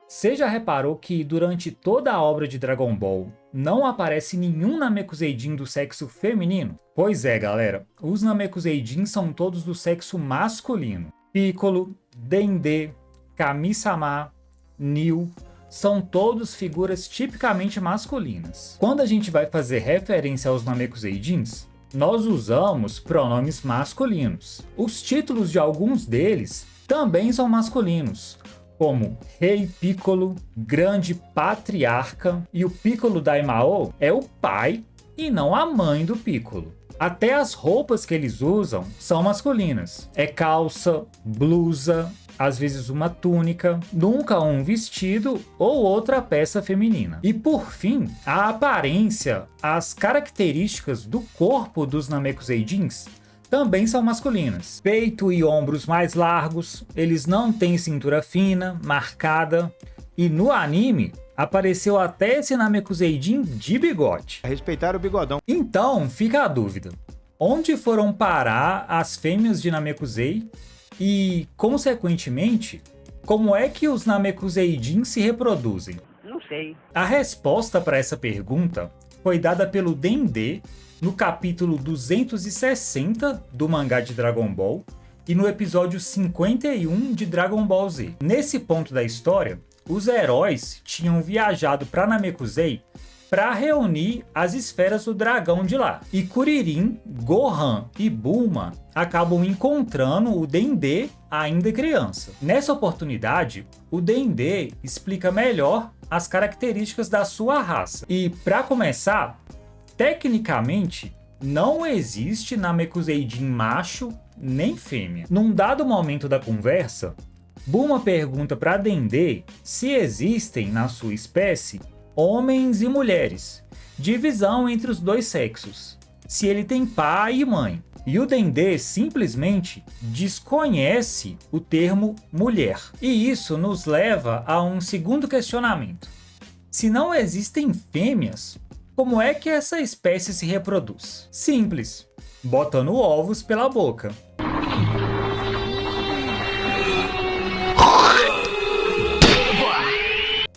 Você já reparou que durante toda a obra de Dragon Ball não aparece nenhum Namekuseidin do sexo feminino? Pois é, galera, os Namekuseidin são todos do sexo masculino. Piccolo, Dendê, Kami-sama, Nil, são todos figuras tipicamente masculinas. Quando a gente vai fazer referência aos Namekuseidins, nós usamos pronomes masculinos. Os títulos de alguns deles também são masculinos, como Rei Piccolo, Grande Patriarca, e o Piccolo Daimao é o pai e não a mãe do Piccolo. Até as roupas que eles usam são masculinas. É calça, blusa, às vezes uma túnica, nunca um vestido ou outra peça feminina. E por fim, a aparência, as características do corpo dos Namekuseidins também são masculinas. Peito e ombros mais largos, eles não têm cintura fina, marcada, e no anime apareceu até esse Namekuseidin de bigode. Respeitar o bigodão. Então fica a dúvida, onde foram parar as fêmeas de Namekusei e, consequentemente, como é que os Namekuseidin se reproduzem? Não sei. A resposta para essa pergunta foi dada pelo Dendê no capítulo 260 do mangá de Dragon Ball e no episódio 51 de Dragon Ball Z. Nesse ponto da história, os heróis tinham viajado para Namekusei para reunir as esferas do dragão de lá. E Kuririn, Gohan e Bulma acabam encontrando o Dendê ainda criança. Nessa oportunidade, o Dendê explica melhor as características da sua raça. E para começar, tecnicamente, não existe Namekuseidin macho nem fêmea. Num dado momento da conversa, Bulma pergunta para Dendê se existem na sua espécie homens e mulheres, divisão entre os dois sexos, se ele tem pai e mãe. E o Dendê simplesmente desconhece o termo mulher. E isso nos leva a um segundo questionamento. Se não existem fêmeas, como é que essa espécie se reproduz? Simples, botando ovos pela boca.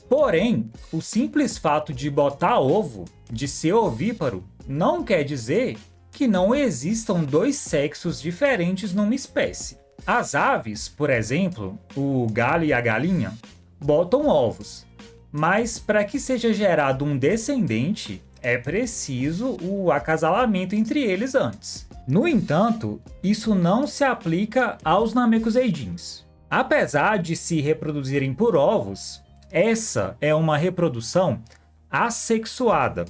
Porém, o simples fato de botar ovo, de ser ovíparo, não quer dizer que não existam dois sexos diferentes numa espécie. As aves, por exemplo, o galho e a galinha, botam ovos, mas para que seja gerado um descendente, é preciso o acasalamento entre eles antes. No entanto, isso não se aplica aos Namekuseidins. Apesar de se reproduzirem por ovos, essa é uma reprodução assexuada,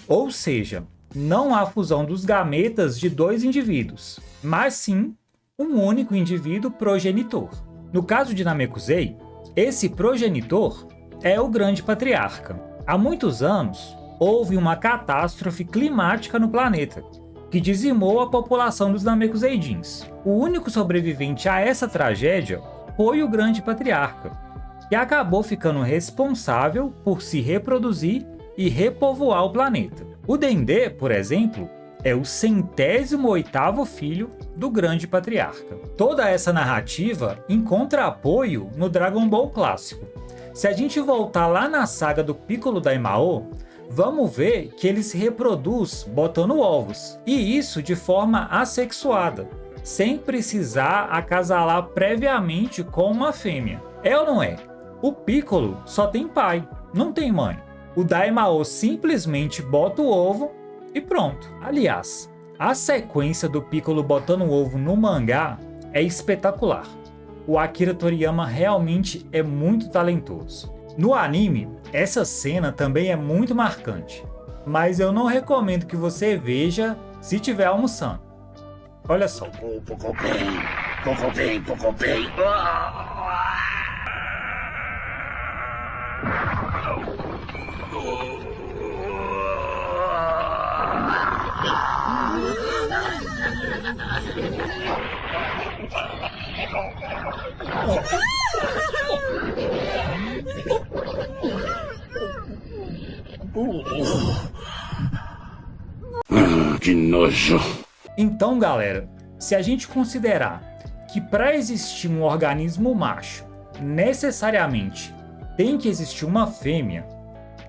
ou seja, não há fusão dos gametas de dois indivíduos, mas sim um único indivíduo progenitor. No caso de Namekusei, esse progenitor é o Grande Patriarca. Há muitos anos, houve uma catástrofe climática no planeta, que dizimou a população dos Namekuseidins. O único sobrevivente a essa tragédia foi o Grande Patriarca, que acabou ficando responsável por se reproduzir e repovoar o planeta. O Dendê, por exemplo, é o 108º filho do Grande Patriarca. Toda essa narrativa encontra apoio no Dragon Ball clássico. Se a gente voltar lá na saga do Piccolo Daimao, vamos ver que ele se reproduz botando ovos, e isso de forma assexuada, sem precisar acasalar previamente com uma fêmea. É ou não é? O Piccolo só tem pai, não tem mãe. O Daimao simplesmente bota o ovo e pronto. Aliás, a sequência do Piccolo botando o ovo no mangá é espetacular. O Akira Toriyama realmente é muito talentoso. No anime, essa cena também é muito marcante, mas eu não recomendo que você veja se estiver almoçando. Olha só. Que nojo. Então, galera, se a gente considerar que para existir um organismo macho, necessariamente tem que existir uma fêmea.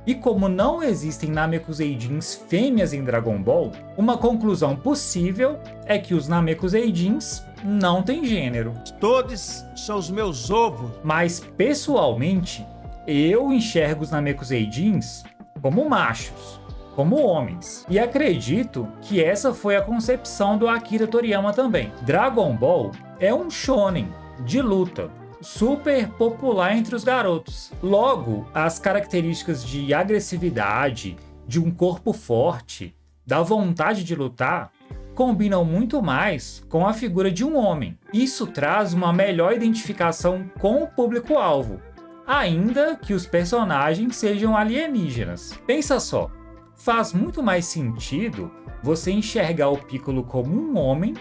E como não existem Namekuseidins fêmeas em Dragon Ball, uma conclusão possível é que os Namekuseidins não têm gênero. Todos são os meus ovos. Mas, pessoalmente, eu enxergo os Namekuseidins como machos, como homens. E acredito que essa foi a concepção do Akira Toriyama também. Dragon Ball é um shonen de luta, super popular entre os garotos. Logo, as características de agressividade, de um corpo forte, da vontade de lutar, combinam muito mais com a figura de um homem. Isso traz uma melhor identificação com o público-alvo, ainda que os personagens sejam alienígenas. Pensa só, faz muito mais sentido você enxergar o Piccolo como um homem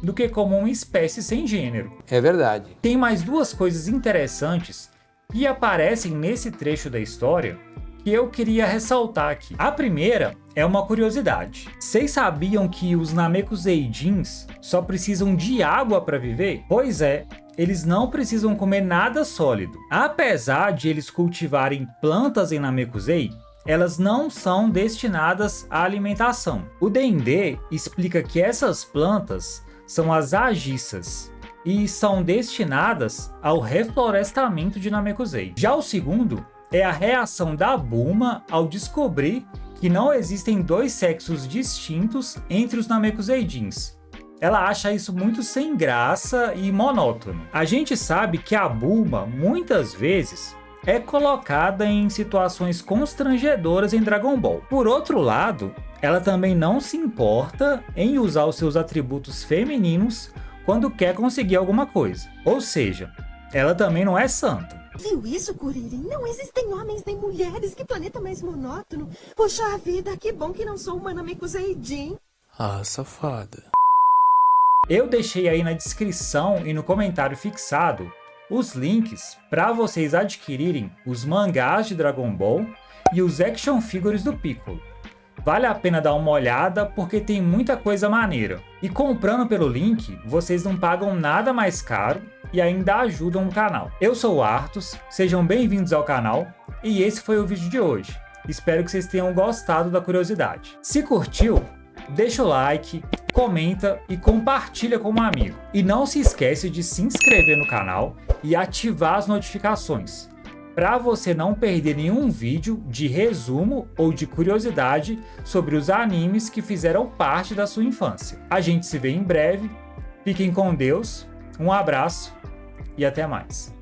do que como uma espécie sem gênero. É verdade. Tem mais duas coisas interessantes que aparecem nesse trecho da história que eu queria ressaltar aqui. A primeira é uma curiosidade. Vocês sabiam que os Namekuseidins só precisam de água para viver? Pois é, eles não precisam comer nada sólido. Apesar de eles cultivarem plantas em Namekusei, elas não são destinadas à alimentação. O D&D explica que essas plantas são as Agissas e são destinadas ao reflorestamento de Namekusei. Já o segundo é a reação da Bulma ao descobrir que não existem dois sexos distintos entre os Namekuseidins. Ela acha isso muito sem graça e monótono. A gente sabe que a Bulma, muitas vezes, é colocada em situações constrangedoras em Dragon Ball. Por outro lado, ela também não se importa em usar os seus atributos femininos quando quer conseguir alguma coisa. Ou seja, ela também não é santa. Viu isso, Kuririn? Não existem homens nem mulheres. Que planeta mais monótono. Poxa vida, que bom que não sou uma Namekuseidin. Ah, safada. Eu deixei aí na descrição e no comentário fixado os links para vocês adquirirem os mangás de Dragon Ball e os action figures do Piccolo. Vale a pena dar uma olhada porque tem muita coisa maneira. E comprando pelo link, vocês não pagam nada mais caro e ainda ajudam o canal. Eu sou o Arthus, sejam bem-vindos ao canal e esse foi o vídeo de hoje. Espero que vocês tenham gostado da curiosidade. Se curtiu, deixa o like, comenta e compartilha com um amigo. E não se esquece de se inscrever no canal e ativar as notificações, para você não perder nenhum vídeo de resumo ou de curiosidade sobre os animes que fizeram parte da sua infância. A gente se vê em breve, fiquem com Deus, um abraço e até mais.